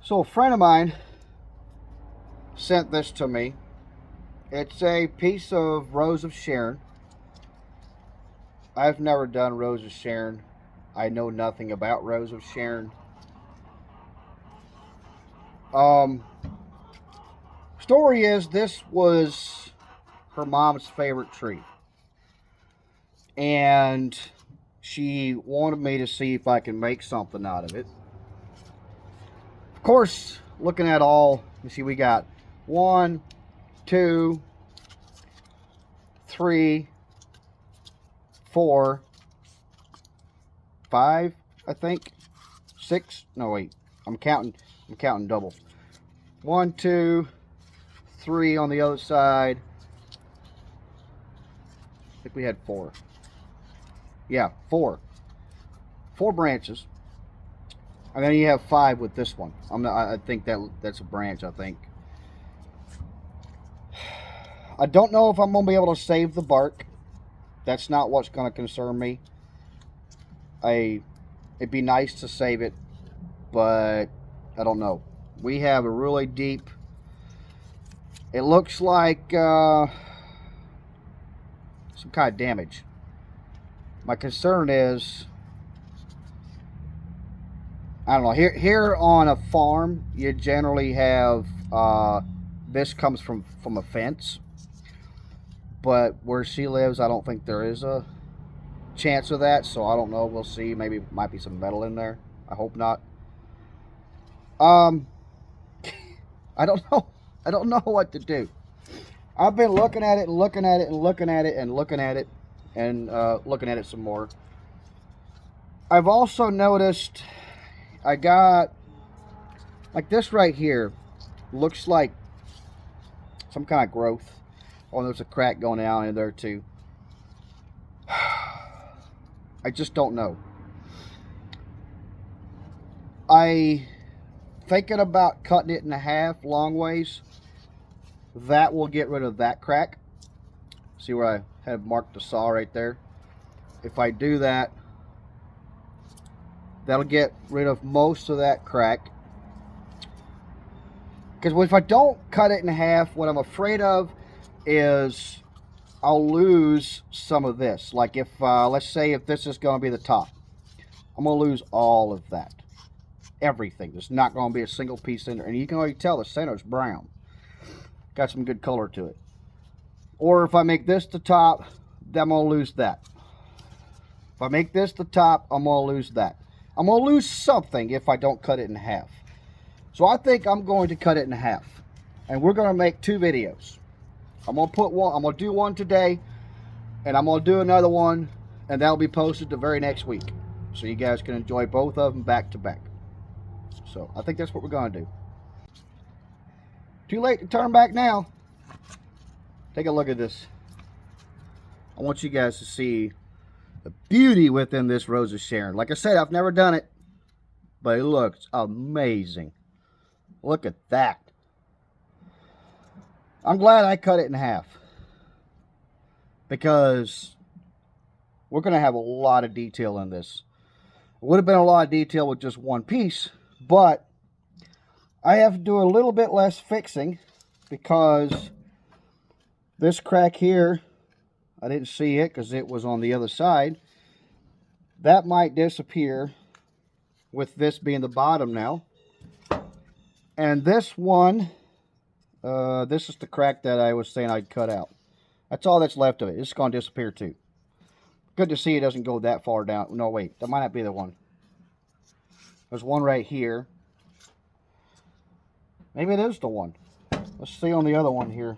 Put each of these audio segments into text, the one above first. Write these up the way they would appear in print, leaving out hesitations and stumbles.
So a friend of mine sent this to me. It's a piece of Rose of Sharon. I've never done Rose of Sharon. I know nothing about Rose of Sharon. Um, Story is this was her mom's favorite tree, and she wanted me to see if I can make something out of it. Of course, looking at all, you see, we got 1, 2, 3, 4, 5, I think, 6. No, wait, I'm counting double. 1, 2, 3 on the other side. I think we had 4. Yeah, 4 branches, and then you have 5 with this one. I think that's a branch. I think. I don't know if I'm gonna be able to save the bark. That's not what's gonna concern me. It'd be nice to save it, but I don't know. We have a really deep. It looks like some kind of damage. My concern is, I don't know. Here on a farm, you generally have this comes from a fence, but where she lives, I don't think there is a chance of that. So I don't know. We'll see. Maybe might be some metal in there. I hope not. Um, I don't know. I don't know what to do. I've been looking at it and looking at it and looking at it and looking at it and looking at it some more. I've also noticed I got like this right here. Looks like some kind of growth. Oh, there's a crack going down in there too. I just don't know. I thinking about cutting it in half long ways. That will get rid of that crack. See where I have marked the saw right there? If I do that, that'll get rid of most of that crack. Because if I don't cut it in half, what I'm afraid of is I'll lose some of this. Like if, let's say if this is going to be the top, I'm going to lose all of that. Everything. There's not going to be a single piece in there. And you can already tell the center's brown. Got some good color to it. Or if I make this the top, then I'm going to lose that. If I make this the top, I'm going to lose that. I'm going to lose something if I don't cut it in half. So I think I'm going to cut it in half. And we're going to make 2 videos. I'm going to put one, I'm going to do one today, and I'm going to do another one, and that'll be posted the very next week. So you guys can enjoy both of them back to back. So I think that's what we're going to do. Too late to turn back now. Take a look at this. I want you guys to see the beauty within this Rose of Sharon. Like I said, I've never done it, but it looks amazing. Look at that. I'm glad I cut it in half, because we're going to have a lot of detail in this. It would have been a lot of detail with just one piece, but I have to do a little bit less fixing because this crack here, I didn't see it because it was on the other side. That might disappear with this being the bottom now. And this one, this is the crack that I was saying I'd cut out. That's all that's left of it. It's going to disappear too. Good to see it doesn't go that far down. No, wait, that might not be the one. There's one right here. Maybe it is the one. Let's see on the other one here.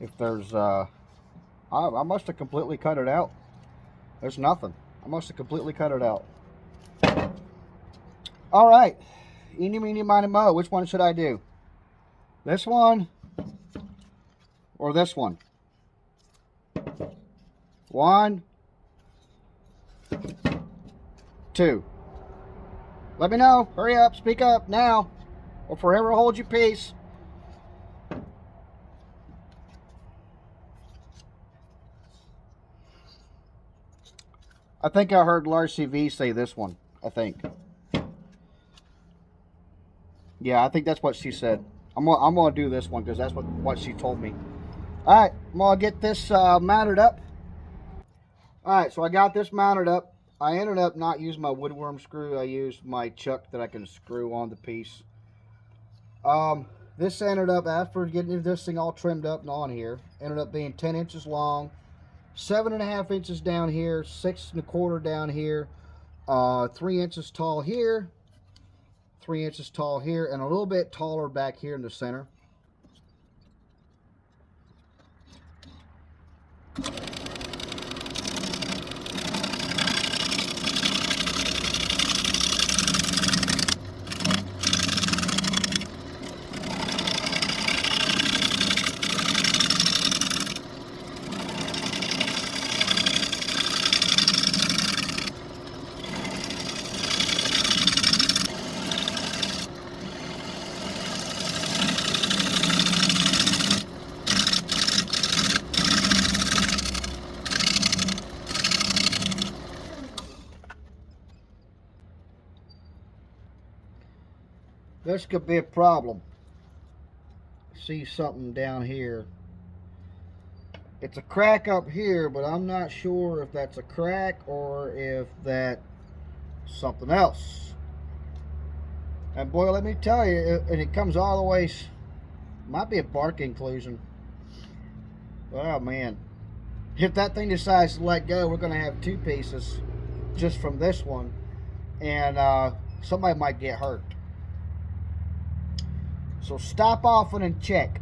If there's, I must have completely cut it out. There's nothing. I must have completely cut it out. All right. Eeny, meeny, miny, mo. Which one should I do? This one or this one? 1, 2. Let me know. Hurry up. Speak up now, or forever hold your peace. I think I heard Larcy V say this one. I think. Yeah, I think that's what she said. I'm gonna do this one because that's what she told me. All right, I'm gonna get this mounted up. All right, so I got this mounted up. I ended up not using my woodworm screw. I used my chuck that I can screw on the piece. This ended up, after getting this thing all trimmed up and on here, ended up being 10 inches long, 7.5 inches down here, 6.25 down here, 3 inches tall here, 3 inches tall here, and a little bit taller back here in the center. This could be a problem. See something down here. It's a crack up here, but I'm not sure if that's a crack or if that's something else. And boy, let me tell you, and it comes all the way, might be a bark inclusion. Oh man. If that thing decides to let go, we're going to have two pieces just from this one. And somebody might get hurt. So stop often and check.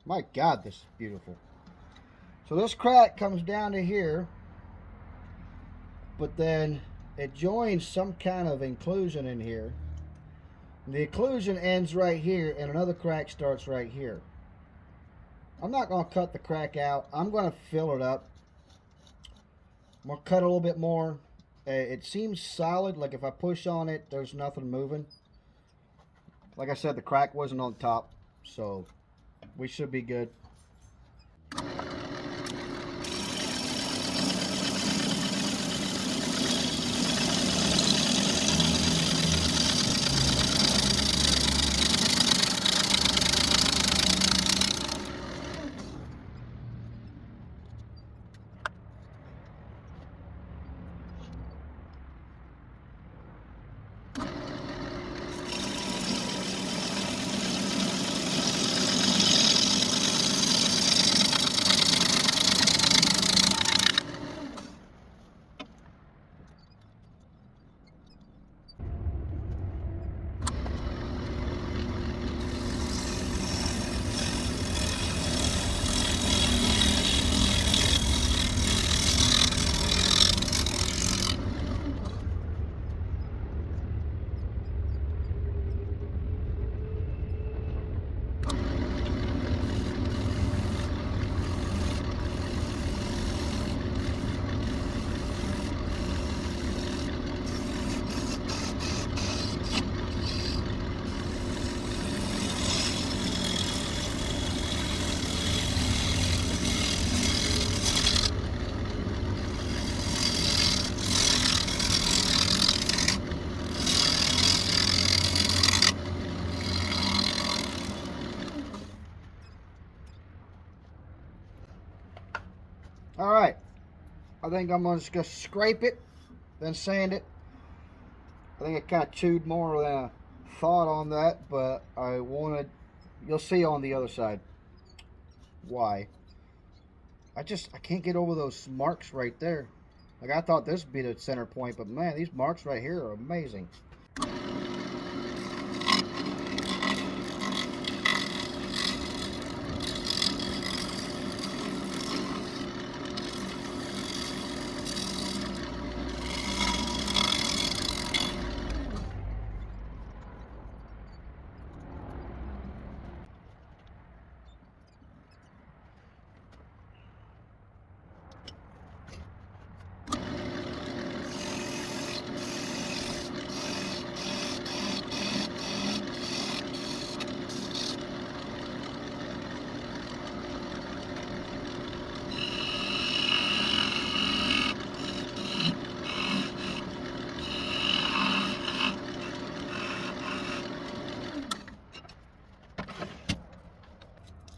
My God, this is beautiful. So this crack comes down to here, but then it joins some kind of inclusion in here. The inclusion ends right here, and another crack starts right here. I'm not going to cut the crack out. I'm going to fill it up. I'm going to cut a little bit more. It seems solid. Like if I push on it, there's nothing moving. Like I said, the crack wasn't on top, so we should be good. All right, I think I'm just gonna scrape it, then sand it. I think I kind of chewed more than I thought on that, but I wanted, you'll see on the other side why. I can't get over those marks right there. Like, I thought this would be the center point, but man, these marks right here are amazing.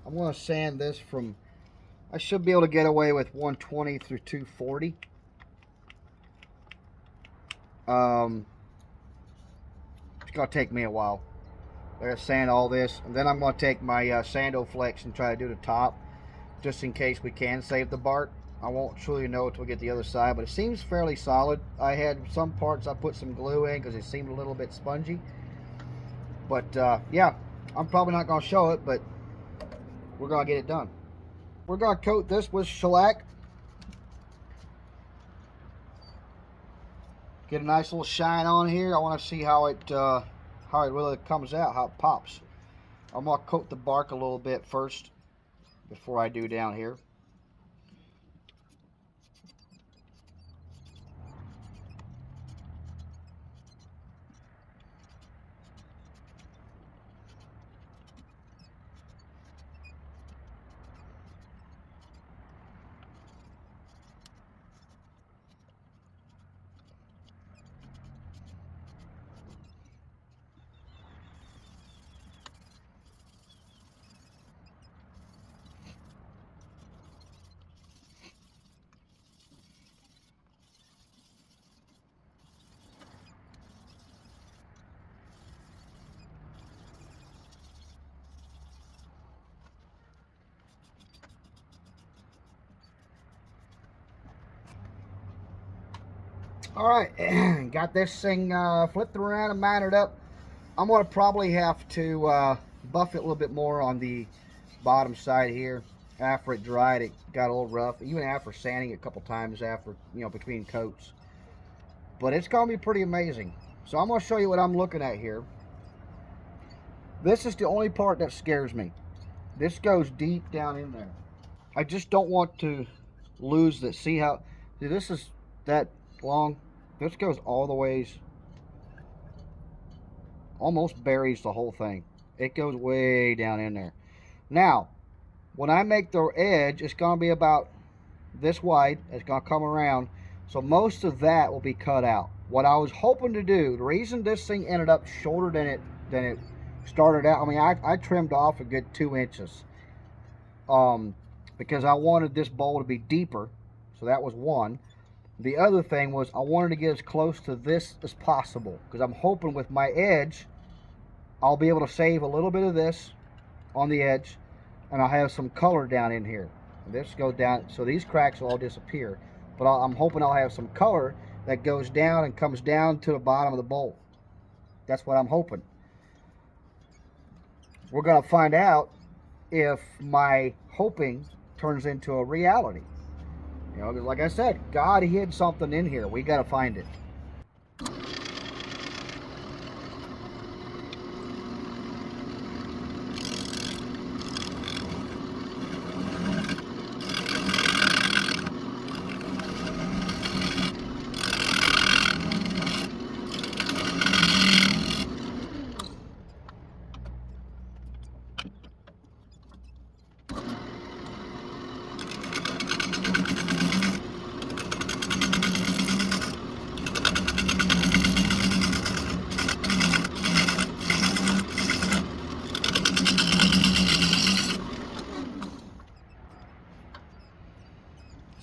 I'm going to sand this from, I should be able to get away with 120 through 240. It's going to take me a while. I'm going to sand all this, and then I'm going to take my Sandoflex and try to do the top, just in case we can save the bark. I won't truly know until we get the other side, but it seems fairly solid. I had some parts I put some glue in because it seemed a little bit spongy. But yeah, I'm probably not going to show it, but we're going to get it done. We're going to coat this with shellac. Get a nice little shine on here. I want to see how it really comes out, how it pops. I'm going to coat the bark a little bit first before I do down here. All right, got this thing flipped around and mounted up. I'm going to probably have to buff it a little bit more on the bottom side here. After it dried, it got a little rough. Even after sanding it a couple times after, between coats. But it's going to be pretty amazing. So I'm going to show you what I'm looking at here. This is the only part that scares me. This goes deep down in there. I just don't want to lose this. See how, this is that long. This goes all the ways, almost buries the whole thing. It goes way down in there. Now, when I make the edge, it's going to be about this wide. It's going to come around. So most of that will be cut out. What I was hoping to do, the reason this thing ended up shorter than it started out, I mean, I trimmed off a good 2 inches. Because I wanted this bowl to be deeper. So that was one. The other thing was I wanted to get as close to this as possible. Because I'm hoping with my edge, I'll be able to save a little bit of this on the edge. And I'll have some color down in here. And this goes down, so these cracks will all disappear. But I'm hoping I'll have some color that goes down and comes down to the bottom of the bowl. That's what I'm hoping. We're going to find out if my hoping turns into a reality. Because like I said, God hid something in here. We got to find it.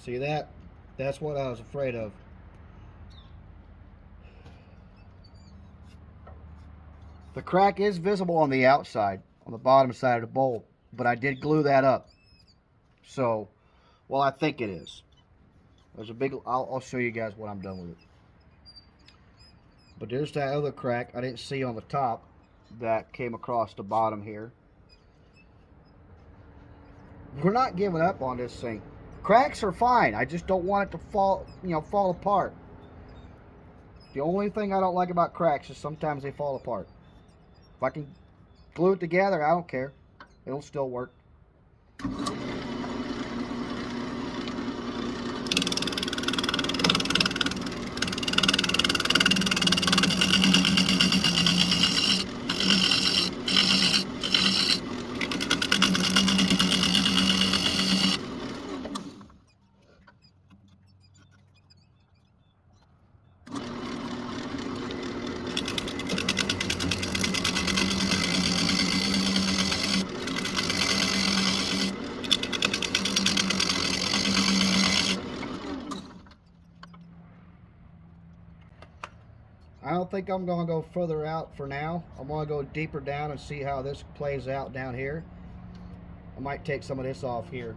See that? That's what I was afraid of. The crack is visible on the outside, on the bottom side of the bowl, but I did glue that up. So, well, I think it is. There's a big, I'll show you guys when I'm done with it. But there's that other crack I didn't see on the top that came across the bottom here. We're not giving up on this thing. Cracks are fine. I just don't want it to fall, fall apart. The only thing I don't like about cracks is sometimes they fall apart. If I can glue it together, I don't care. It'll still work. I don't think I'm going to go further out for now. I'm going to go deeper down and see how this plays out down here. I might take some of this off here.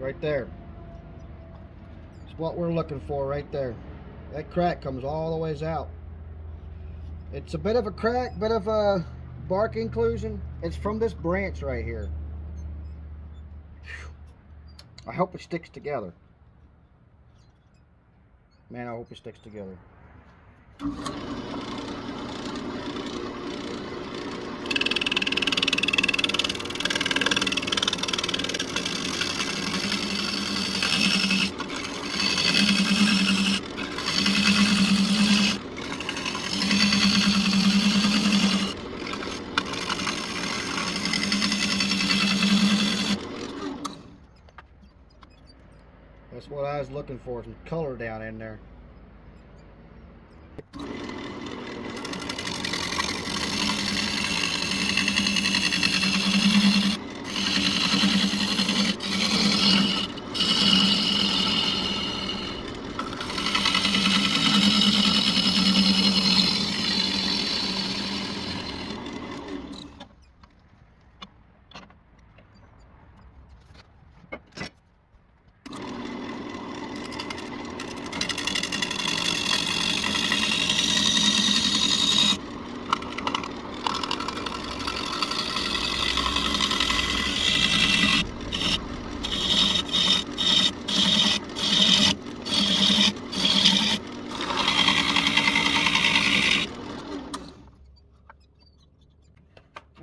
Right there. It's what we're looking for right there. That crack comes all the ways out. It's a bit of a crack, bit of a bark inclusion. It's from this branch right here. I hope it sticks together. Man, I hope it sticks together. That's what I was looking for, some color down in there.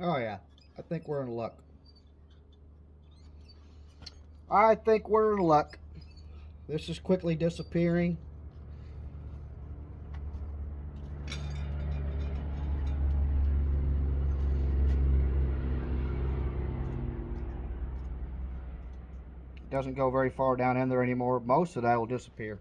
Oh yeah, I think we're in luck. I think we're in luck. This is quickly disappearing. It doesn't go very far down in there anymore. Most of that will disappear.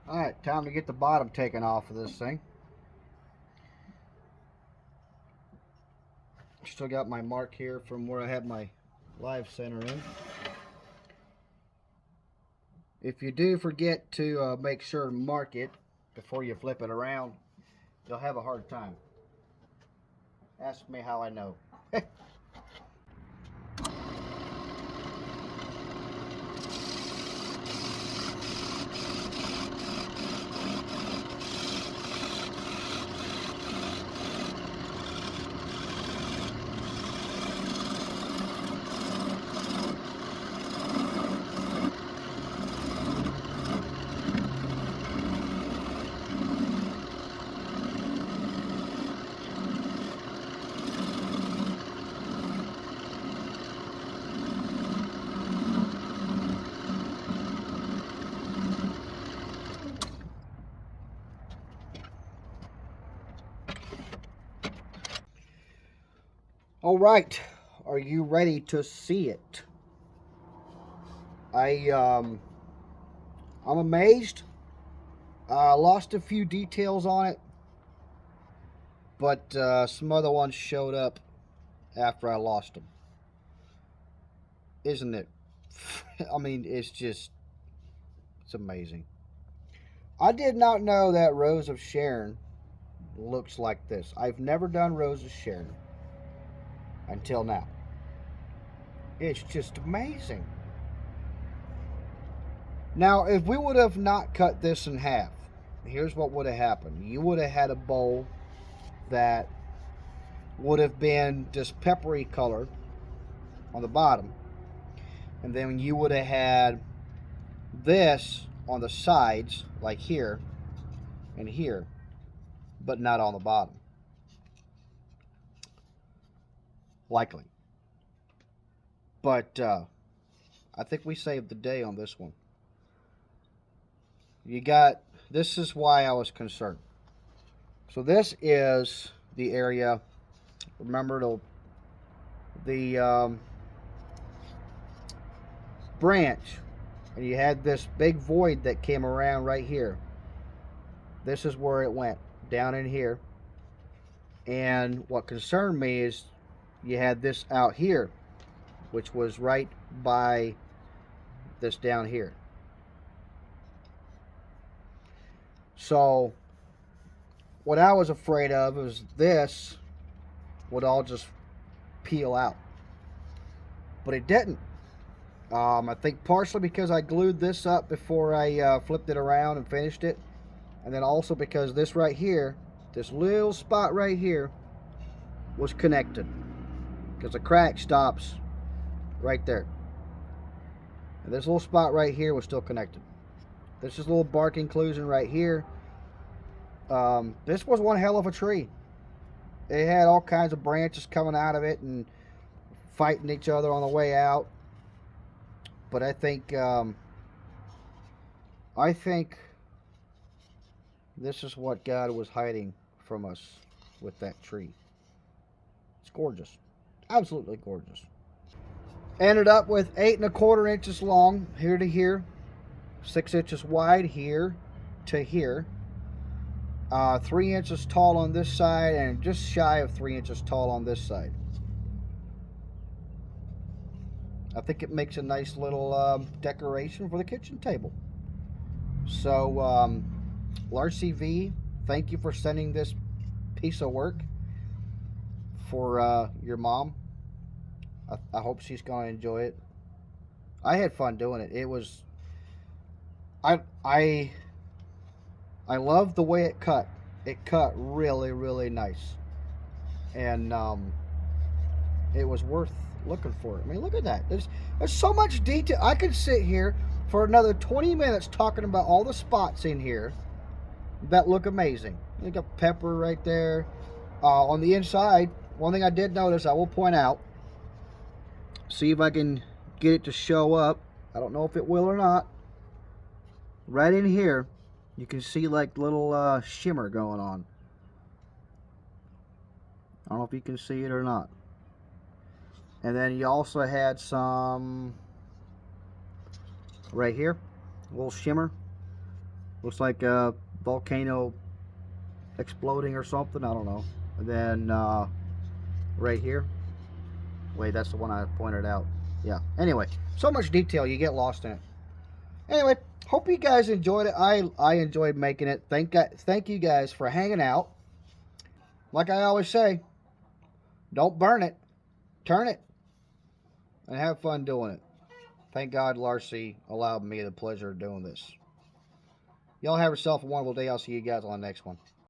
Alright, time to get the bottom taken off of this thing. Still got my mark here from where I had my live center in. If you do forget to make sure to mark it before you flip it around, you'll have a hard time. Ask me how I know. All right, are you ready to see it? I'm amazed. I lost a few details on it, but some other ones showed up after I lost them. Isn't it? I mean, it's amazing. I did not know that Rose of Sharon looks like this. I've never done Rose of Sharon until now. It's just amazing. Now, if we would have not cut this in half, here's what would have happened. You would have had a bowl that would have been this peppery color on the bottom, and then you would have had this on the sides, like here and here, but not on the bottom. Likely. But I think we saved the day on this one. This is why I was concerned. So this is the area, remember the branch, and you had this big void that came around right here. This is where it went, down in here. And what concerned me is you had this out here, which was right by this down here. So what I was afraid of was this would all just peel out, but it didn't. I think partially because I glued this up before I flipped it around and finished it, and then also because this right here, this little spot right here, was connected, because the crack stops right there, and this little spot right here was still connected. This is a little bark inclusion right here. This was one hell of a tree. It had all kinds of branches coming out of it and fighting each other on the way out. But I think this is what God was hiding from us with that tree. It's gorgeous, absolutely gorgeous. Ended up with 8 1/4 inches long here to here, 6 inches wide here to here, 3 inches tall on this side, and just shy of 3 inches tall on this side. I think it makes a nice little decoration for the kitchen table. So, LRCV, thank you for sending this piece of work for your mom. I hope she's going to enjoy it. I had fun doing it. It was... I love the way it cut. It cut really, really nice. And it was worth looking for it. I mean, look at that. There's so much detail. I could sit here for another 20 minutes talking about all the spots in here that look amazing. You got pepper right there. On the inside, one thing I did notice, I will point out, see if I can get it to show up. I don't know if it will or not. Right in here, you can see like little shimmer going on. I don't know if you can see it or not. And then you also had some right here, a little shimmer Looks like a volcano exploding or something. I don't know. And then right here. Wait, that's the one I pointed out. Yeah. Anyway, so much detail, you get lost in it. Anyway, hope you guys enjoyed it. I enjoyed making it. Thank you guys for hanging out. Like I always say, don't burn it, turn it, and have fun doing it. Thank God Larcy allowed me the pleasure of doing this. Y'all have yourself a wonderful day. I'll see you guys on the next one.